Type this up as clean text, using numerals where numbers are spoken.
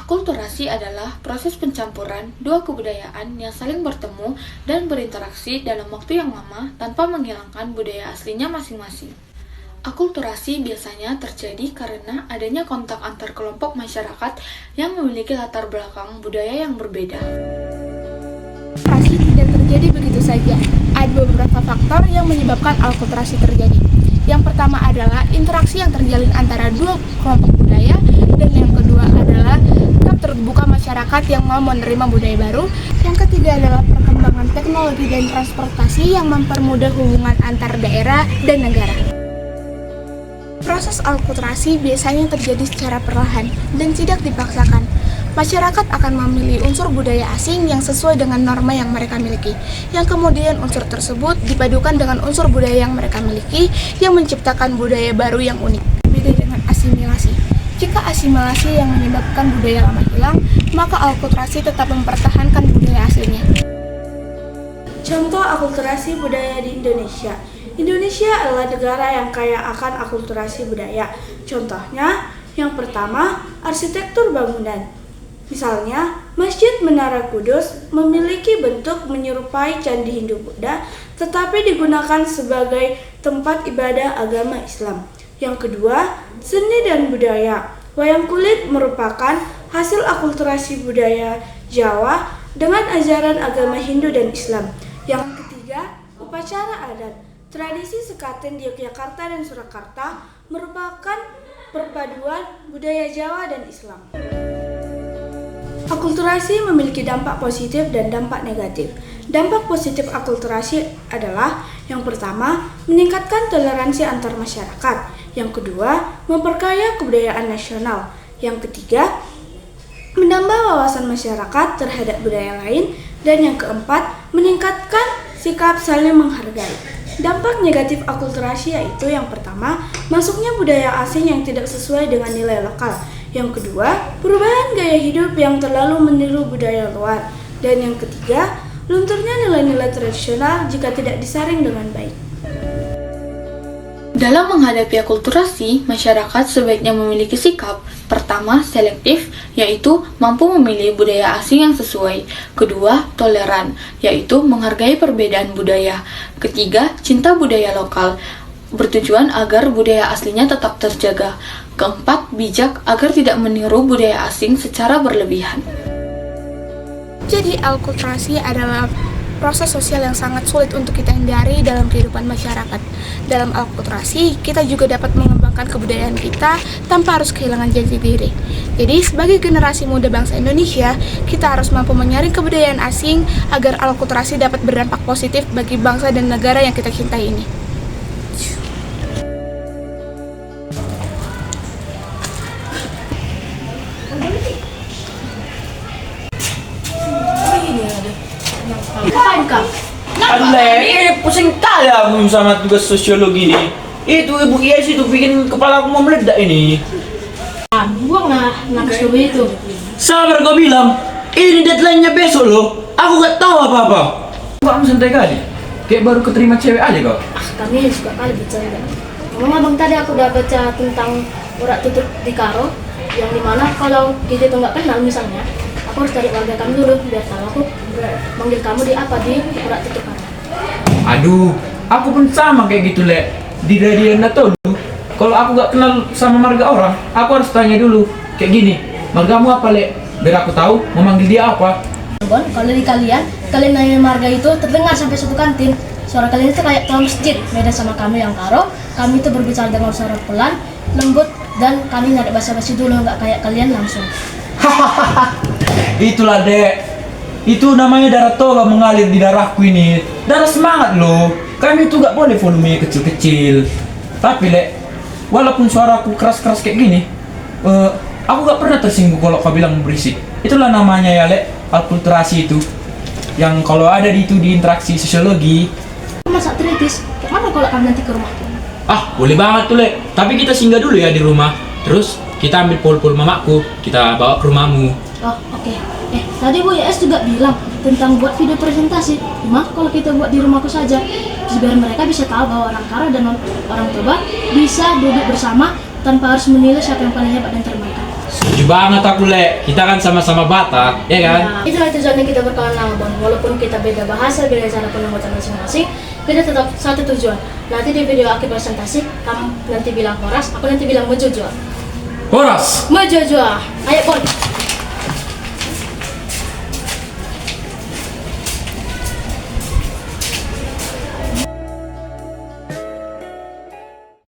Akulturasi adalah proses pencampuran dua kebudayaan yang saling bertemu dan berinteraksi dalam waktu yang lama tanpa menghilangkan budaya aslinya masing-masing. Akulturasi biasanya terjadi karena adanya kontak antar kelompok masyarakat yang memiliki latar belakang budaya yang berbeda. Akulturasi tidak terjadi begitu saja. Ada beberapa faktor yang menyebabkan akulturasi terjadi. Yang pertama adalah interaksi yang terjalin antara dua kelompok budaya, dan yang kedua adalah sikap terbuka masyarakat yang mau menerima budaya baru. Yang ketiga adalah perkembangan teknologi dan transportasi yang mempermudah hubungan antar daerah dan negara. Proses akulturasi biasanya terjadi secara perlahan dan tidak dipaksakan. Masyarakat akan memilih unsur budaya asing yang sesuai dengan norma yang mereka miliki, yang kemudian unsur tersebut dipadukan dengan unsur budaya yang mereka miliki, yang menciptakan budaya baru yang unik. Beda dengan asimilasi. Jika asimilasi yang menyebabkan budaya lama hilang, maka akulturasi tetap mempertahankan budaya aslinya. Contoh akulturasi budaya di Indonesia. Indonesia adalah negara yang kaya akan akulturasi budaya. Contohnya, yang pertama, arsitektur bangunan. Misalnya, Masjid Menara Kudus memiliki bentuk menyerupai Candi Hindu-Buddha, tetapi digunakan sebagai tempat ibadah agama Islam. Yang kedua, seni dan budaya. Wayang kulit merupakan hasil akulturasi budaya Jawa dengan ajaran agama Hindu dan Islam. Yang ketiga, upacara adat. Tradisi sekaten di Yogyakarta dan Surakarta merupakan perpaduan budaya Jawa dan Islam. Akulturasi memiliki dampak positif dan dampak negatif. Dampak positif akulturasi adalah yang pertama, meningkatkan toleransi antar masyarakat. Yang kedua, memperkaya kebudayaan nasional. Yang ketiga, menambah wawasan masyarakat terhadap budaya lain. Dan yang keempat, meningkatkan sikap saling menghargai. Dampak negatif akulturasi yaitu yang pertama, masuknya budaya asing yang tidak sesuai dengan nilai lokal. Yang kedua, perubahan gaya hidup yang terlalu meniru budaya luar. Dan yang ketiga, lunturnya nilai-nilai tradisional jika tidak disaring dengan baik. Dalam menghadapi akulturasi, masyarakat sebaiknya memiliki sikap pertama, selektif, yaitu mampu memilih budaya asing yang sesuai. Kedua, toleran, yaitu menghargai perbedaan budaya. Ketiga, cinta budaya lokal, bertujuan agar budaya aslinya tetap terjaga. Keempat, bijak agar tidak meniru budaya asing secara berlebihan. Jadi, akulturasi adalah proses sosial yang sangat sulit untuk kita hindari dalam kehidupan masyarakat. Dalam akulturasi, kita juga dapat mengembangkan kebudayaan kita tanpa harus kehilangan jati diri. Jadi, sebagai generasi muda bangsa Indonesia, kita harus mampu menyaring kebudayaan asing agar akulturasi dapat berdampak positif bagi bangsa dan negara yang kita cintai ini. Ini pusing kali aku sama tugas sosiologi ini. Itu Ibu Yes itu bikin kepala aku mau meledak ini. Buang lah nafsu itu. Sabar kau bilang, ini deadline-nya besok loh. Aku gak tahu apa-apa. Kamu santai kali. Kayak baru keterima cewek aja kau. Kami suka kali bercanda. Ngomong abang tadi aku udah baca tentang urat tutup di Karo, yang dimana kalau kita itu nggak kenal misalnya, aku harus cari warga kamu dulu biar tahu aku manggil kamu di apa di urat tutup Karo. Aduh, aku pun sama kayak gitu Le. Di radio tahu dulu. Kalau aku gak kenal sama marga orang, aku harus tanya dulu. Kayak gini, margamu apa Le? Biar aku tahu mau manggil dia apa. Kalau di kalian nanya marga itu terdengar sampai satu kantin. Suara kalian itu kayak ketua masjid. Beda sama kami yang Karo, kami itu berbicara dengan suara pelan, lembut, dan kami nggak ada basa-basi dulu, nggak kayak kalian langsung. Itulah Dek. Itu namanya darah toga mengalir di darahku ini. Darah semangat loh. Kami itu gak boleh volume kecil-kecil. Tapi Le, walaupun suaraku keras-keras kayak gini, aku gak pernah tersinggung kalau kau bilang berisik. Itulah namanya ya Le, akulturasi itu. Yang kalau ada di interaksi sosiologi. Masa kritis? Gimana kalau kami nanti ke rumahku? Ah, boleh banget tuh Le. Tapi kita singgah dulu ya di rumah. Terus kita ambil pul-pul mamaku, kita bawa ke rumahmu. Oh, oke. Tadi Bu Yes juga bilang tentang buat video presentasi. Gimana kalau kita buat di rumahku saja? Biar mereka bisa tahu bahwa orang Karo dan orang Toba bisa duduk bersama tanpa harus menilai siapa yang paling hebat dan terbaik. Setuju banget aku, Le. Kita kan sama-sama Batak, ya kan? Nah, itulah tujuannya kita berkawan lama, Bon. Walaupun kita beda bahasa, beda cara penyebutan masing-masing, kita tetap satu tujuan. Nanti di video akhir presentasi, kamu nanti bilang Horas, aku nanti bilang Mojojoa. Horas! Mojojoa. Ayo, Bon.